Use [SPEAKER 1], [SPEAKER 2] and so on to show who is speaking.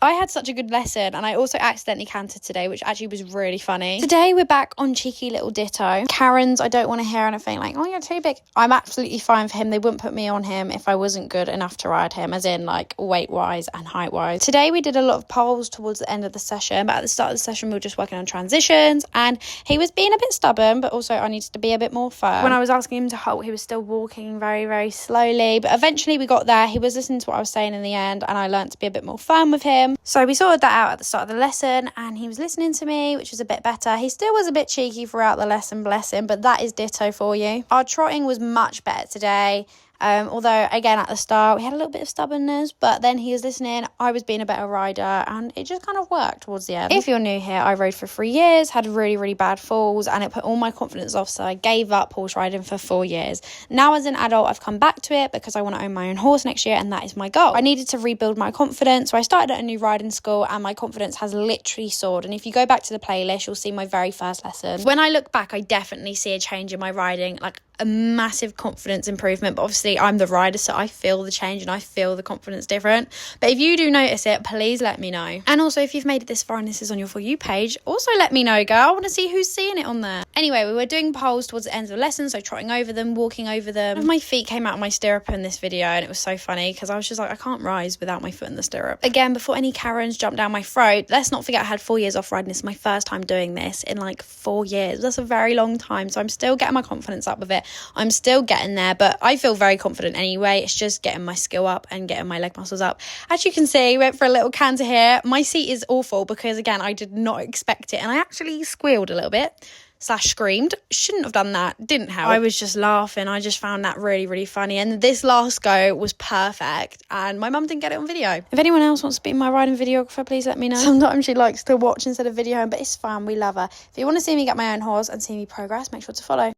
[SPEAKER 1] I had such a good lesson, and I also accidentally cantered today, which actually was really funny. Today we're back on cheeky little ditto. Karen's, I don't want to hear anything like, oh, you're too big. I'm absolutely fine for him. They wouldn't put me on him if I wasn't good enough to ride him, as in like weight wise and height wise. Today we did a lot of polls towards the end of the session, but at the start of the session we were just working on transitions, and he was being a bit stubborn, but also I needed to be a bit more firm. When I was asking him to halt, he was still walking very, very slowly, but eventually we got there. He was listening to what I was saying in the end, and I learned to be a bit more firm with him. So we sorted that out at the start of the lesson, and he was listening to me, which was a bit better. He still was a bit cheeky throughout the lesson, bless him, but that is ditto for you. Our trotting was much better today. Although again at the start we had a little bit of stubbornness, but then he was listening, I was being a better rider, and it just kind of worked towards the end. If you're new here, I rode for 3 years, had really, really bad falls, and it put all my confidence off, so I gave up horse riding for 4 years. Now as an adult I've come back to it because I want to own my own horse next year, and that is my goal. I needed to rebuild my confidence, so I started at a new riding school, and my confidence has literally soared. And if you go back to the playlist, you'll see my very first lesson. When I look back, I definitely see a change in my riding, like a massive confidence improvement, but obviously I'm the rider, so I feel the change and I feel the confidence different. But if you do notice it, please let me know. And also, if you've made it this far and this is on your For You page, also let me know, girl. I want to see who's seeing it on there. Anyway, we were doing polls towards the end of the lesson, so trotting over them, walking over them. My feet came out of my stirrup in this video, and it was so funny because I was just like, I can't rise without my foot in the stirrup. Again, before any Karens jump down my throat, let's not forget I had 4 years off riding. This is my first time doing this in like 4 years. That's a very long time, so I'm still getting my confidence up with it. I'm still getting there, but I feel very confident anyway. It's just getting my skill up and getting my leg muscles up. As you can see, went for a little canter here. My seat is awful because again, I did not expect it, and I actually squealed a little bit / screamed. Shouldn't have done that. Didn't help. I was just laughing. I just found that really, really funny, and this last go was perfect, and my mum didn't get it on video. If anyone else wants to be my riding videographer, please let me know. Sometimes she likes to watch instead of videoing, but it's fun. We love her. If you want to see me get my own horse and see me progress, make sure to follow.